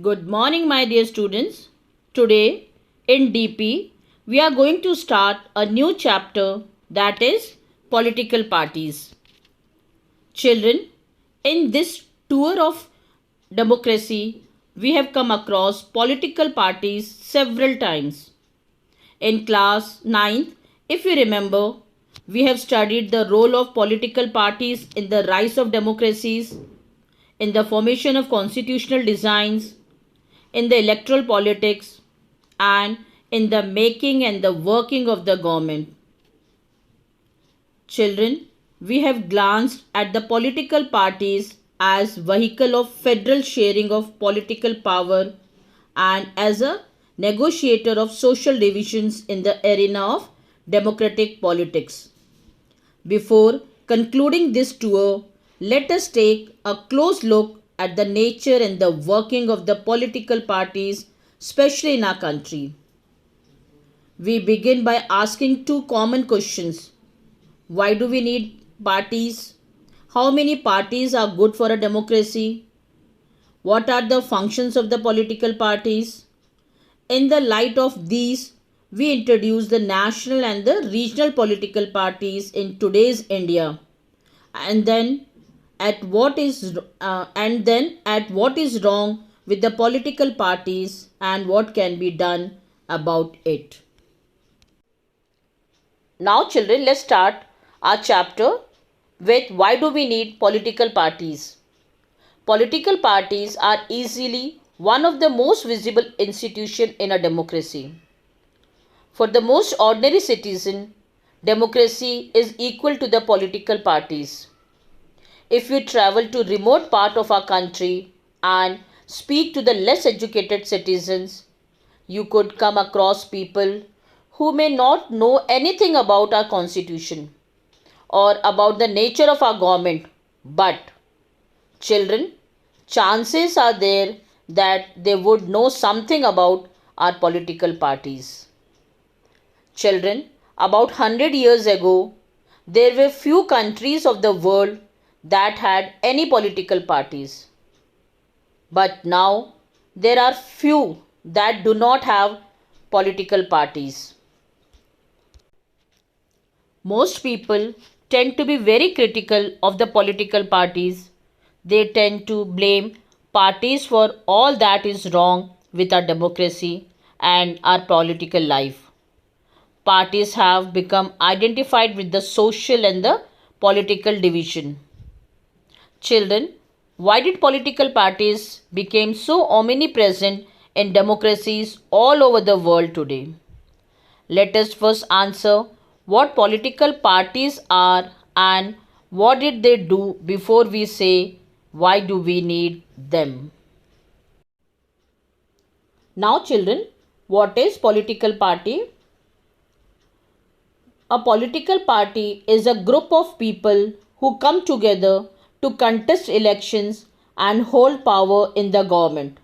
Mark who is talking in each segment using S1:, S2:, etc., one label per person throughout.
S1: Good morning, my dear students. Today in DP, we are going to start a new chapter, that is political parties. Children, in this tour of democracy, we have come across political parties several times. In class 9th, if you remember, we have studied the role of political parties in the rise of democracies, in the formation of constitutional designs, in the electoral politics, and in the making and the working of the government. Children, we have glanced at the political parties as vehicle of federal sharing of political power and as a negotiator of social divisions in the arena of democratic politics. Before concluding this tour, let us take a close look at the nature and the working of the political parties, especially in our country. We begin by asking two common questions. Why do we need parties? How many parties are good for a democracy? What are the functions of the political parties? In the light of these, we introduce the national and the regional political parties in today's India, and then at what is wrong with the political parties and what can be done about it. Now, children, let's start our chapter with why do we need political parties. Political parties are easily one of the most visible institutions in a democracy. For the most ordinary citizen, democracy is equal to the political parties. If you travel to remote part of our country and speak to the less educated citizens, you could come across people who may not know anything about our constitution or about the nature of our government. But children, chances are there that they would know something about our political parties. Children, about 100 years ago, there were few countries of the world that had any political parties. But now there are few that do not have political parties. Most people tend to be very critical of the political parties. They tend to blame parties for all that is wrong with our democracy and our political life. Parties have become identified with the social and the political division. Children, why did political parties become so omnipresent in democracies all over the world today? Let us first answer what political parties are and what did they do before we say why do we need them. Now children, what is political party? A political party is a group of people who come together to contest elections and hold power in the government.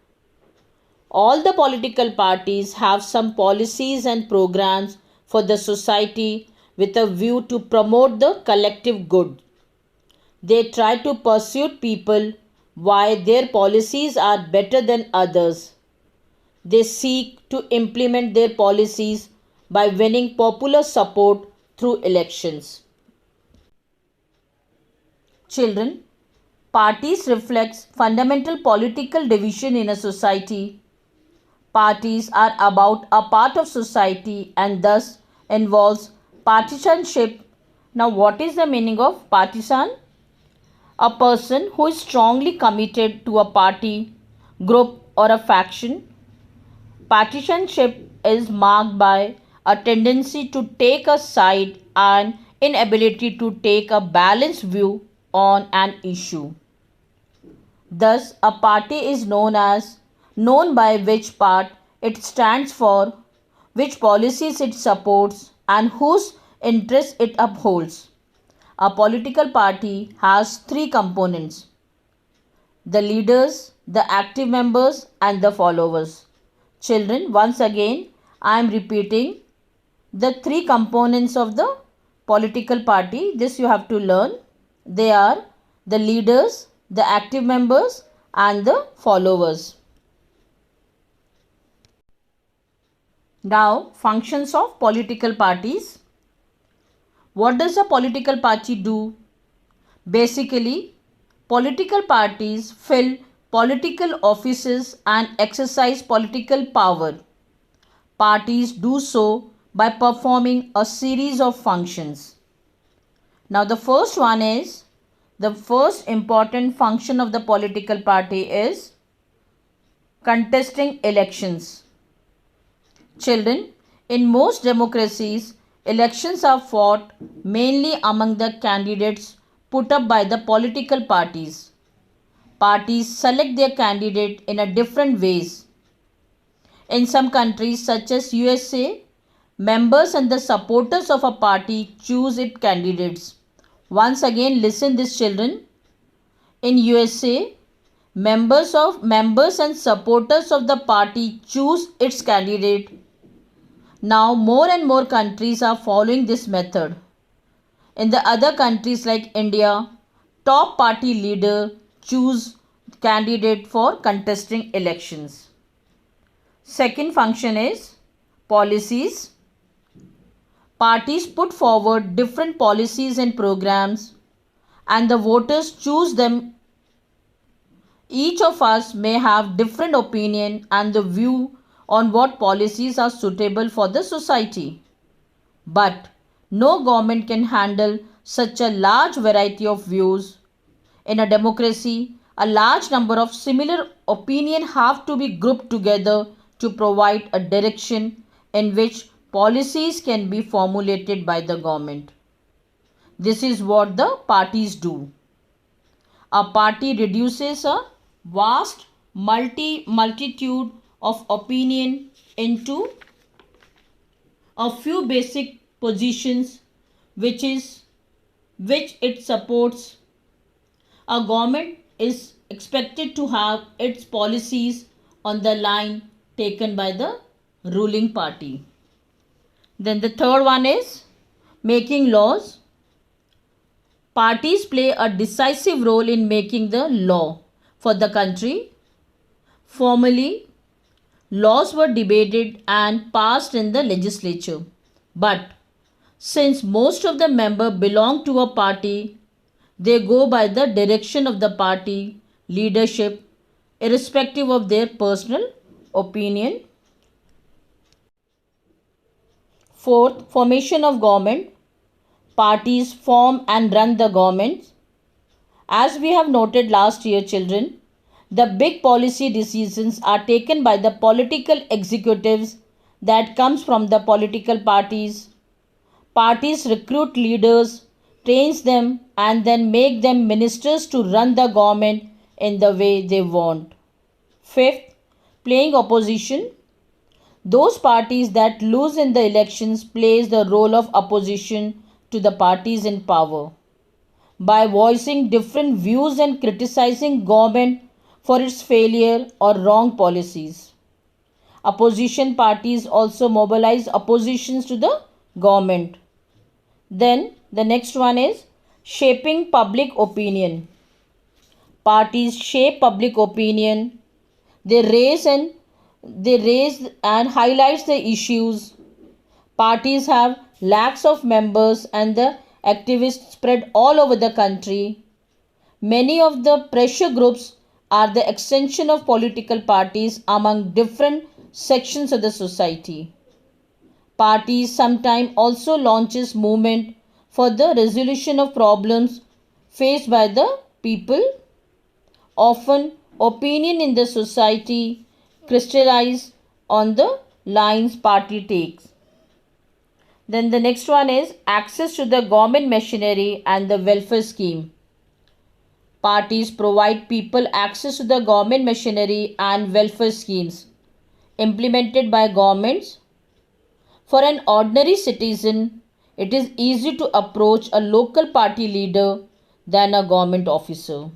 S1: All the political parties have some policies and programs for the society with a view to promote the collective good. They try to persuade people why their policies are better than others. They seek to implement their policies by winning popular support through elections. Children, parties reflects fundamental political division in a society. Parties are about a part of society and thus involves partisanship. Now, what is the meaning of partisan? A person who is strongly committed to a party, group, or a faction. Partisanship is marked by a tendency to take a side and inability to take a balanced view on an issue. Thus, a party is known by which part it stands for, which policies it supports, and whose interests it upholds. A political party has three components: the leaders, the active members, and the followers. Children, once again, I am repeating the three components of the political party. This you have to learn. They are the leaders, the active members, and the followers. Now, functions of political parties. What does a political party do? Basically, political parties fill political offices and exercise political power. Parties do so by performing a series of functions. Now, the first one is the first important function of the political party is contesting elections. Children, in most democracies, elections are fought mainly among the candidates put up by the political parties. Parties select their candidate in a different ways. In some countries such as USA, members and the supporters of a party choose its candidates. Once again listen this children. In USA, members and supporters of the party choose its candidate. Now more and more countries are following this method. In the other countries like India, top party leader choose candidate for contesting elections. Second function is policies. Parties put forward different policies and programs and the voters choose them. Each of us may have different opinion and the view on what policies are suitable for the society. But no government can handle such a large variety of views. In a democracy, a large number of similar opinions have to be grouped together to provide a direction in which policies can be formulated by the government. This is what the parties do. A party reduces a vast multitude of opinion into a few basic positions which it supports. A government is expected to have its policies on the line taken by the ruling party. Then the third one is making laws. Parties play a decisive role in making the law for the country. Formerly, laws were debated and passed in the legislature. But since most of the members belong to a party, they go by the direction of the party leadership irrespective of their personal opinion. Fourth, formation of government. Parties form and run the government. As we have noted last year, children, the big policy decisions are taken by the political executives that comes from the political parties. Parties recruit leaders, trains them and then make them ministers to run the government in the way they want. Fifth, playing opposition. Those parties that lose in the elections plays the role of opposition to the parties in power by voicing different views and criticizing government for its failure or wrong policies. Opposition parties also mobilize oppositions to the government. Then the next one is shaping public opinion. Parties shape public opinion. They raise and highlights the issues. Parties have lakhs of members and the activists spread all over the country. Many of the pressure groups are the extension of political parties among different sections of the society. Parties sometimes also launches movement for the resolution of problems faced by the people. Often opinion in the society crystallize on the lines party takes. Then the next one is access to the government machinery and the welfare scheme. Parties provide people access to the government machinery and welfare schemes implemented by governments. For an ordinary citizen, it is easy to approach a local party leader than a government officer.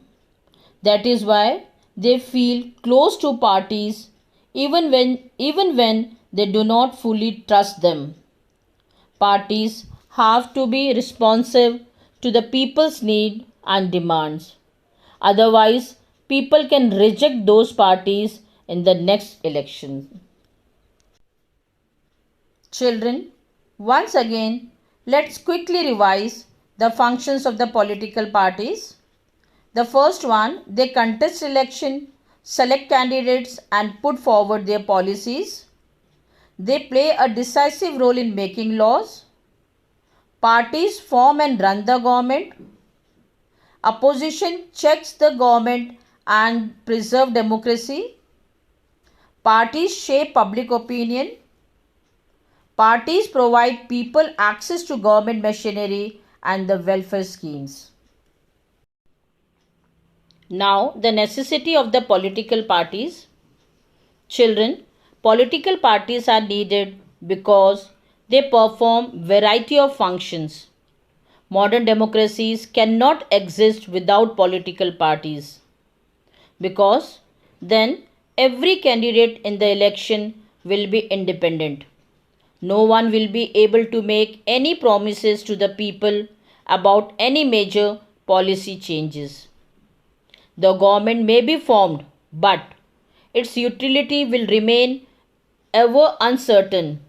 S1: That is why they feel close to parties even when they do not fully trust them. Parties have to be responsive to the people's need and demands. Otherwise, people can reject those parties in the next election. Children, once again, let's quickly revise the functions of the political parties. The first one, they contest election, select candidates and put forward their policies. They play a decisive role in making laws. Parties form and run the government. Opposition checks the government and preserve democracy. Parties shape public opinion. Parties provide people access to government machinery and the welfare schemes. Now, the necessity of the political parties. Children, political parties are needed because they perform variety of functions. Modern democracies cannot exist without political parties because then every candidate in the election will be independent. No one will be able to make any promises to the people about any major policy changes. The government may be formed, but its utility will remain ever uncertain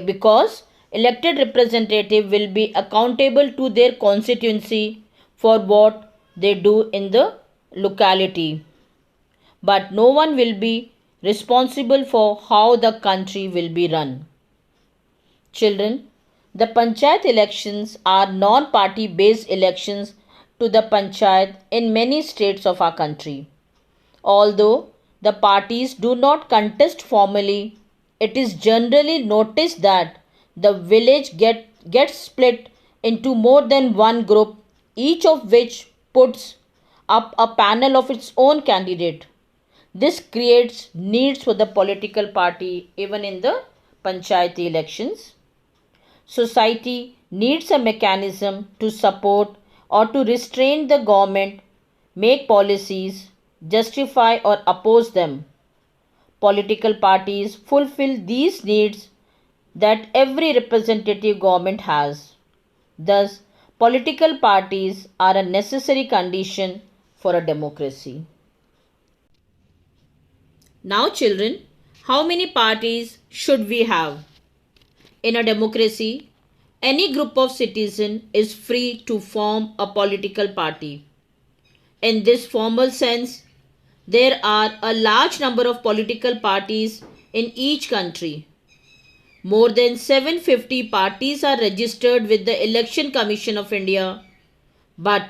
S1: because elected representative will be accountable to their constituency for what they do in the locality, but no one will be responsible for how the country will be run. Children, the panchayat elections are non-party based elections to the panchayat in many states of our country. Although the parties do not contest formally, it is generally noticed that the village gets split into more than one group, each of which puts up a panel of its own candidate. This creates needs for the political party even in the panchayati elections. Society needs a mechanism to support or to restrain the government, make policies, justify or oppose them. Political parties fulfill these needs that every representative government has. Thus, political parties are a necessary condition for a democracy. Now, children, how many parties should we have? In a democracy, any group of citizens is free to form a political party. In this formal sense, there are a large number of political parties in each country. More than 750 parties are registered with the Election Commission of India, but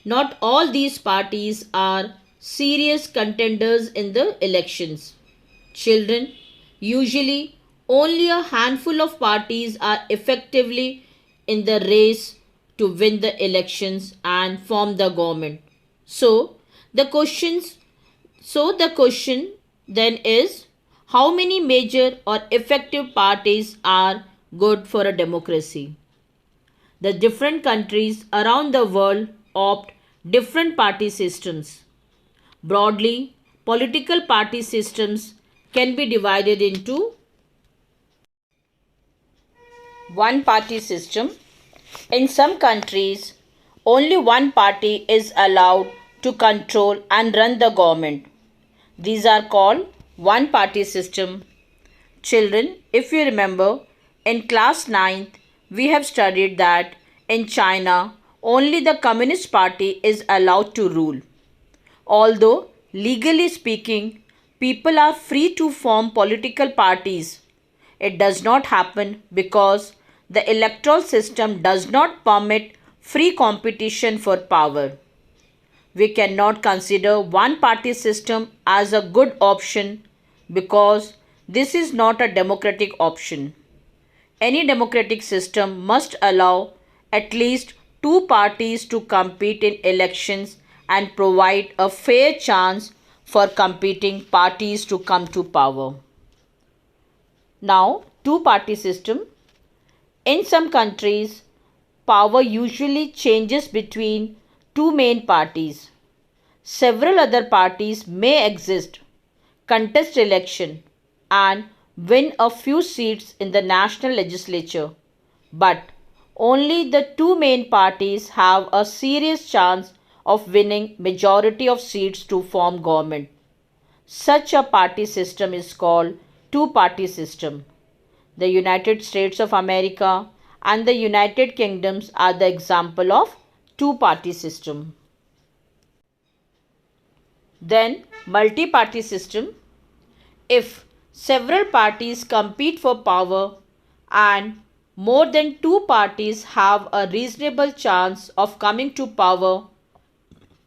S1: not all these parties are serious contenders in the elections. Children, usually only a handful of parties are effectively in the race to win the elections and form the government. So the questions the question then is, how many major or effective parties are good for a democracy? The different countries around the world opt different party systems. Broadly, political party systems can be divided into one party system. In some countries, only one party is allowed to control and run the government. These are called one party system. Children, if you remember, in class 9th, we have studied that in China, only the Communist Party is allowed to rule. Although, legally speaking, people are free to form political parties, it does not happen because the electoral system does not permit free competition for power. We cannot consider one party system as a good option because this is not a democratic option. Any democratic system must allow at least two parties to compete in elections and provide a fair chance for competing parties to come to power. Now, two-party system. In some countries, power usually changes between two main parties. Several other parties may exist, contest election, and win a few seats in the national legislature, but only the two main parties have a serious chance of winning majority of seats to form government. Such a party system is called two-party system. The United States of America and the United Kingdoms are the example of two-party system. Then multi-party system. If several parties compete for power and more than two parties have a reasonable chance of coming to power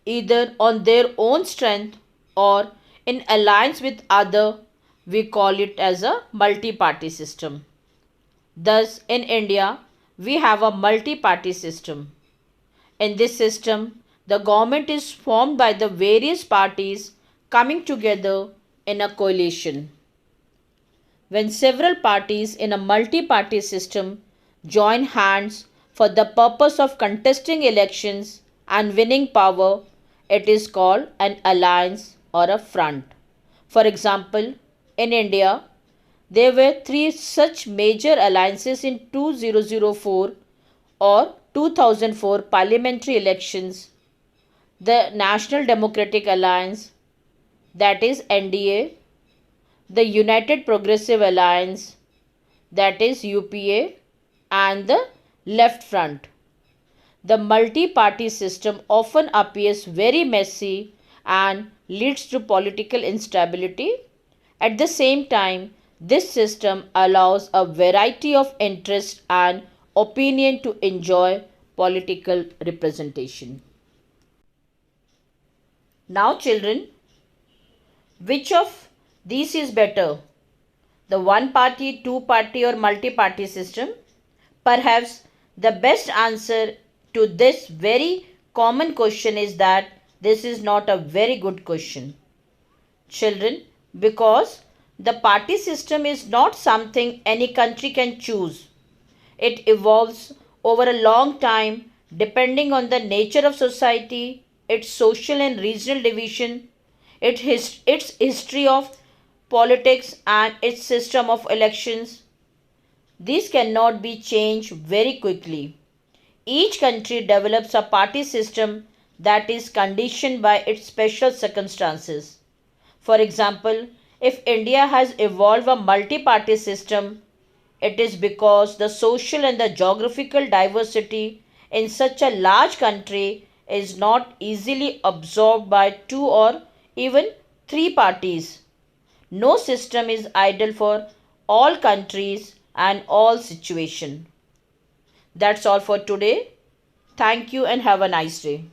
S1: either on their own strength or in alliance with other, we call it as a multi-party system. Thus, in India, we have a multi-party system. In this system, the government is formed by the various parties coming together in a coalition. When several parties in a multi-party system join hands for the purpose of contesting elections and winning power, it is called an alliance or a front. For example, in India, there were three such major alliances in 2004 or 2004 parliamentary elections: the National Democratic Alliance, that is NDA, the United Progressive Alliance, that is UPA, and the Left Front. The multi-party system often appears very messy and leads to political instability. At the same time, this system allows a variety of interests and opinion to enjoy political representation. Now children, which of these is better? The one party, two party or multi-party system? Perhaps the best answer to this very common question is that this is not a very good question. Children, because the party system is not something any country can choose. It evolves over a long time depending on the nature of society, its social and regional division, its history of politics and its system of elections. These cannot be changed very quickly. Each country develops a party system that is conditioned by its special circumstances. For example, if India has evolved a multi-party system, it is because the social and the geographical diversity in such a large country is not easily absorbed by two or even three parties. No system is ideal for all countries and all situations. That's all for today. Thank you and have a nice day.